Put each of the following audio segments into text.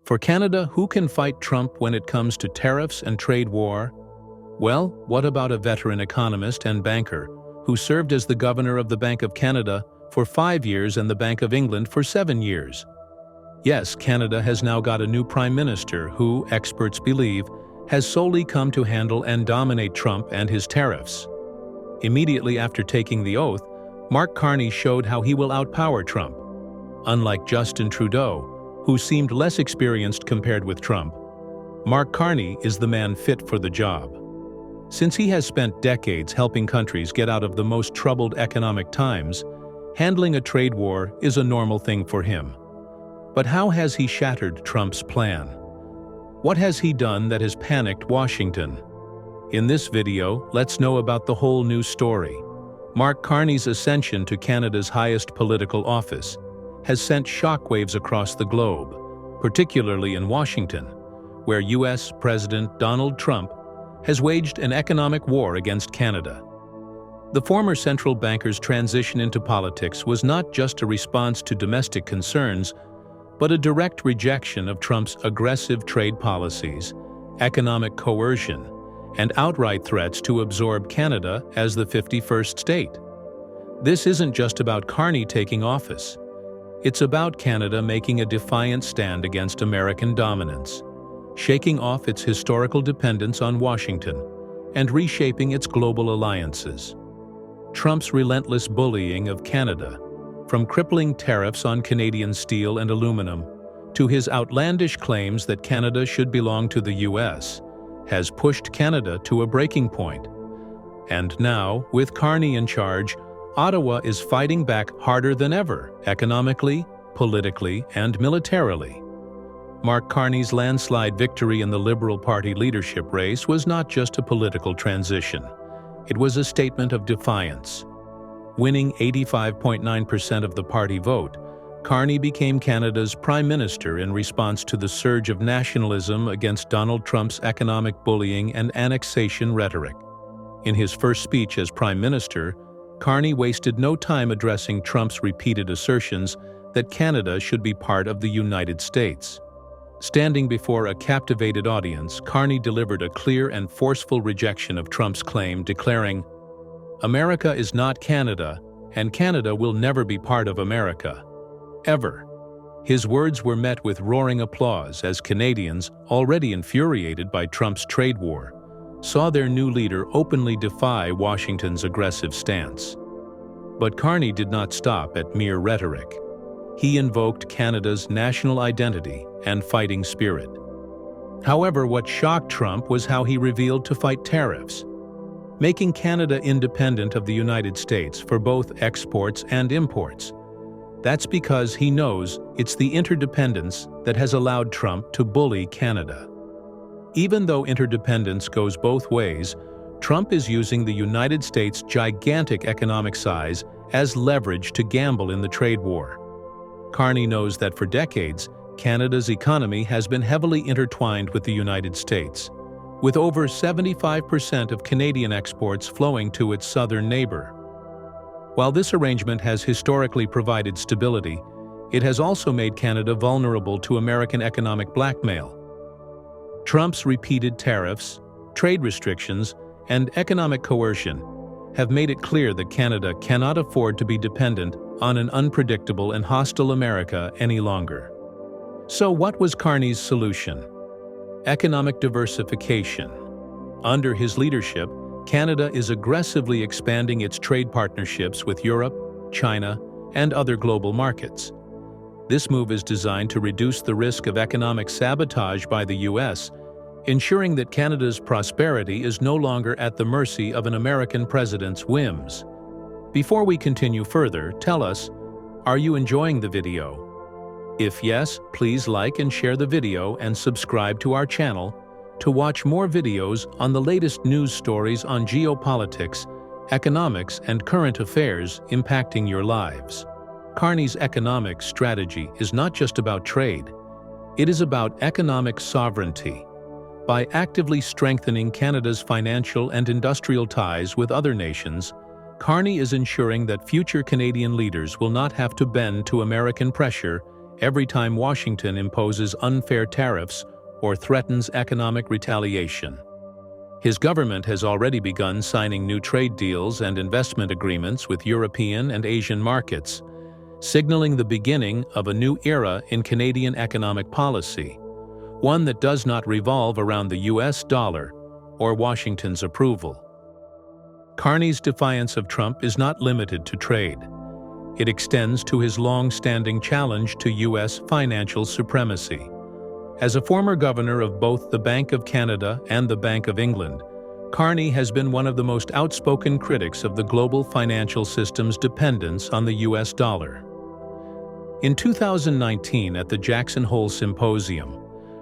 For Canada, who can fight Trump when it comes to tariffs and trade war? Well, what about a veteran economist and banker who served as the governor of the Bank of Canada for 5 years and the Bank of England for 7 years? Yes, Canada has now got a new prime minister who, experts believe, has solely come to handle and dominate Trump and his tariffs. Immediately after taking the oath, Mark Carney showed how he will outpower Trump. Unlike Justin Trudeau, who seemed less experienced compared with Trump, Mark Carney is the man fit for the job. Since he has spent decades helping countries get out of the most troubled economic times, handling a trade war is a normal thing for him. But how has he shattered Trump's plan? What has he done that has panicked Washington? In this video, let's know about the whole new story. Mark Carney's ascension to Canada's highest political office has sent shockwaves across the globe, particularly in Washington, where U.S. President Donald Trump has waged an economic war against Canada. The former central banker's transition into politics was not just a response to domestic concerns, but a direct rejection of Trump's aggressive trade policies, economic coercion, and outright threats to absorb Canada as the 51st state. This isn't just about Carney taking office. It's about Canada making a defiant stand against American dominance, shaking off its historical dependence on Washington, and reshaping its global alliances. Trump's relentless bullying of Canada, from crippling tariffs on Canadian steel and aluminum to his outlandish claims that Canada should belong to the U.S., has pushed Canada to a breaking point. And now, with Carney in charge, Ottawa is fighting back harder than ever, economically, politically, and militarily. Mark Carney's landslide victory in the Liberal Party leadership race was not just a political transition. It was a statement of defiance. Winning 85.9% of the party vote, Carney became Canada's prime minister in response to the surge of nationalism against Donald Trump's economic bullying and annexation rhetoric. In his first speech as prime minister, Carney wasted no time addressing Trump's repeated assertions that Canada should be part of the United States. Standing before a captivated audience, Carney delivered a clear and forceful rejection of Trump's claim, declaring, "America is not Canada, and Canada will never be part of America. Ever." His words were met with roaring applause as Canadians, already infuriated by Trump's trade war, saw their new leader openly defy Washington's aggressive stance. But Carney did not stop at mere rhetoric. He invoked Canada's national identity and fighting spirit. However, what shocked Trump was how he revealed to fight tariffs, making Canada independent of the United States for both exports and imports. That's because he knows it's the interdependence that has allowed Trump to bully Canada. Even though interdependence goes both ways, Trump is using the United States' gigantic economic size as leverage to gamble in the trade war. Carney knows that for decades, Canada's economy has been heavily intertwined with the United States, with over 75% of Canadian exports flowing to its southern neighbor. While this arrangement has historically provided stability, it has also made Canada vulnerable to American economic blackmail. Trump's repeated tariffs, trade restrictions, and economic coercion have made it clear that Canada cannot afford to be dependent on an unpredictable and hostile America any longer. So what was Carney's solution? Economic diversification. Under his leadership, Canada is aggressively expanding its trade partnerships with Europe, China, and other global markets. This move is designed to reduce the risk of economic sabotage by the U.S., ensuring that Canada's prosperity is no longer at the mercy of an American president's whims. Before we continue further, tell us, are you enjoying the video? If yes, please like and share the video and subscribe to our channel to watch more videos on the latest news stories on geopolitics, economics, and current affairs impacting your lives. Carney's economic strategy is not just about trade. It is about economic sovereignty. By actively strengthening Canada's financial and industrial ties with other nations, Carney is ensuring that future Canadian leaders will not have to bend to American pressure every time Washington imposes unfair tariffs or threatens economic retaliation. His government has already begun signing new trade deals and investment agreements with European and Asian markets, signaling the beginning of a new era in Canadian economic policy, one that does not revolve around the US dollar or Washington's approval. Carney's defiance of Trump is not limited to trade. It extends to his long-standing challenge to US financial supremacy. As a former governor of both the Bank of Canada and the Bank of England, Carney has been one of the most outspoken critics of the global financial system's dependence on the US dollar. In 2019, at the Jackson Hole Symposium,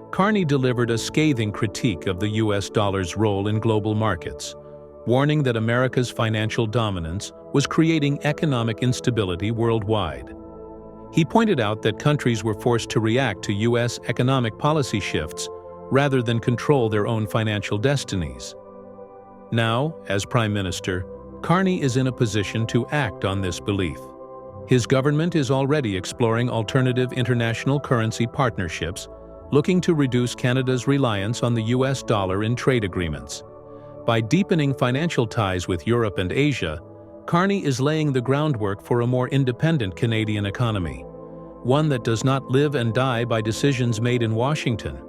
Carney delivered a scathing critique of the US dollar's role in global markets, warning that America's financial dominance was creating economic instability worldwide. He pointed out that countries were forced to react to US economic policy shifts rather than control their own financial destinies. Now, as Prime Minister, Carney is in a position to act on this belief. His government is already exploring alternative international currency partnerships, looking to reduce Canada's reliance on the US dollar in trade agreements. By deepening financial ties with Europe and Asia, Carney is laying the groundwork for a more independent Canadian economy, one that does not live and die by decisions made in Washington.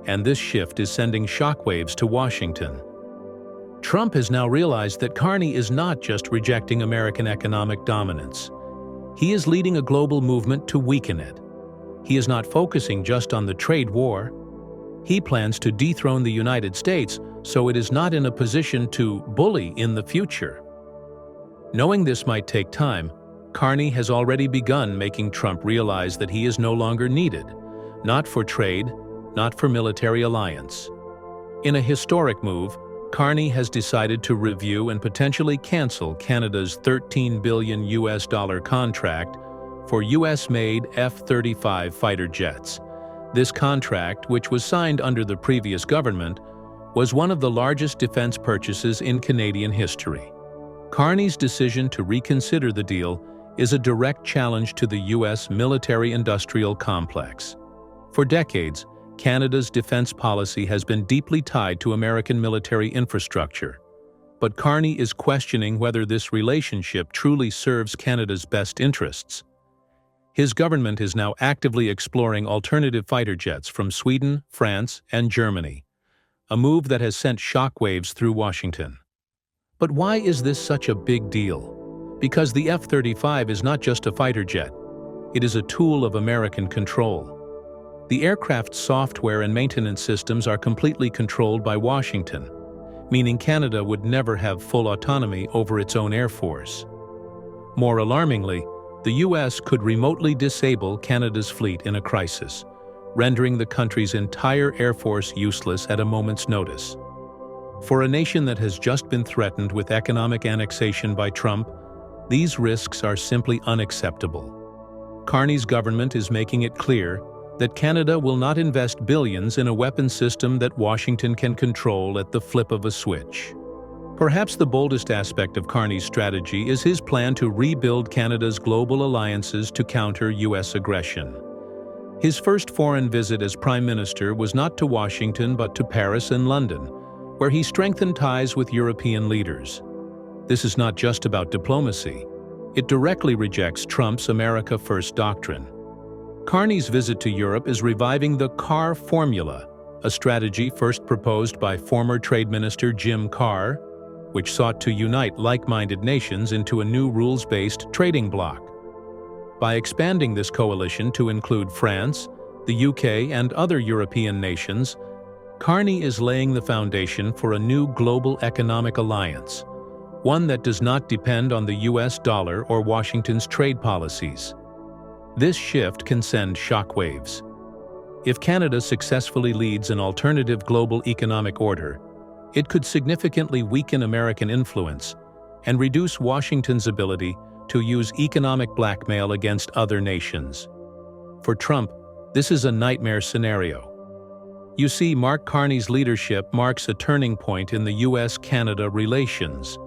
And this shift is sending shockwaves to Washington. Trump has now realized that Carney is not just rejecting American economic dominance. He is leading a global movement to weaken it. He is not focusing just on the trade war. He plans to dethrone the United States so it is not in a position to bully in the future. Knowing this might take time, Carney has already begun making Trump realize that he is no longer needed, not for trade, not for military alliance. In a historic move, Carney has decided to review and potentially cancel Canada's $13 billion contract for US-made F-35 fighter jets. This contract, which was signed under the previous government, was one of the largest defense purchases in Canadian history. Carney's decision to reconsider the deal is a direct challenge to the U.S. military-industrial complex. For decades, Canada's defense policy has been deeply tied to American military infrastructure. But Carney is questioning whether this relationship truly serves Canada's best interests. His government is now actively exploring alternative fighter jets from Sweden, France, and Germany, a move that has sent shockwaves through Washington. But why is this such a big deal? Because the F-35 is not just a fighter jet. It is a tool of American control. The aircraft's software and maintenance systems are completely controlled by Washington, meaning Canada would never have full autonomy over its own air force. More alarmingly, the U.S. could remotely disable Canada's fleet in a crisis, rendering the country's entire air force useless at a moment's notice. For a nation that has just been threatened with economic annexation by Trump, these risks are simply unacceptable. Carney's government is making it clear that Canada will not invest billions in a weapon system that Washington can control at the flip of a switch. Perhaps the boldest aspect of Carney's strategy is his plan to rebuild Canada's global alliances to counter U.S. aggression. His first foreign visit as Prime Minister was not to Washington but to Paris and London, where he strengthened ties with European leaders. This is not just about diplomacy. It directly rejects Trump's America First doctrine. Carney's visit to Europe is reviving the Carr formula, a strategy first proposed by former Trade Minister Jim Carr, which sought to unite like-minded nations into a new rules-based trading bloc. By expanding this coalition to include France, the UK, and other European nations, Carney is laying the foundation for a new global economic alliance, one that does not depend on the US dollar or Washington's trade policies. This shift can send shockwaves. If Canada successfully leads an alternative global economic order, it could significantly weaken American influence and reduce Washington's ability to use economic blackmail against other nations. For Trump, this is a nightmare scenario. You see, Mark Carney's leadership marks a turning point in the US-Canada relations.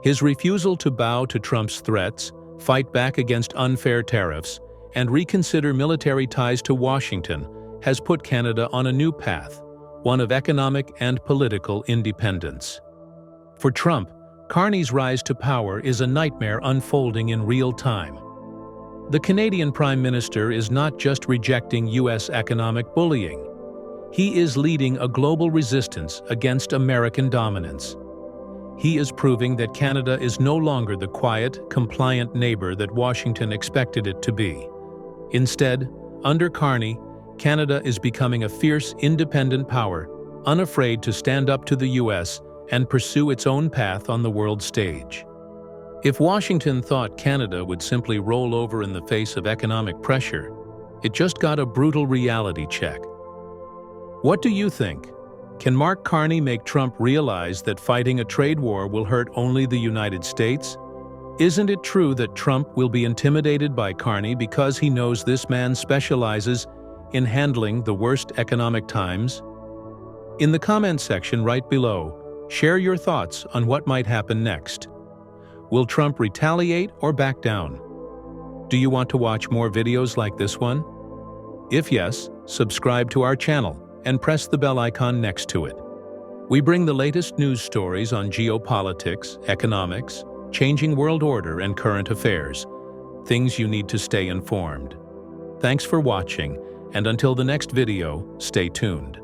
His refusal to bow to Trump's threats, fight back against unfair tariffs, and reconsider military ties to Washington has put Canada on a new path, one of economic and political independence. For Trump, Carney's rise to power is a nightmare unfolding in real time. The Canadian Prime Minister is not just rejecting U.S. economic bullying. He is leading a global resistance against American dominance. He is proving that Canada is no longer the quiet, compliant neighbor that Washington expected it to be. Instead, under Carney, Canada is becoming a fierce, independent power, unafraid to stand up to the U.S. and pursue its own path on the world stage. If Washington thought Canada would simply roll over in the face of economic pressure, it just got a brutal reality check. What do you think? Can Mark Carney make Trump realize that fighting a trade war will hurt only the United States? Isn't it true that Trump will be intimidated by Carney because he knows this man specializes in handling the worst economic times? In the comments section right below, share your thoughts on what might happen next. Will Trump retaliate or back down? Do you want to watch more videos like this one? If yes, subscribe to our channel and press the bell icon next to it. We bring the latest news stories on geopolitics, economics, changing world order, and current affairs, things you need to stay informed. Thanks for watching, and until the next video, stay tuned.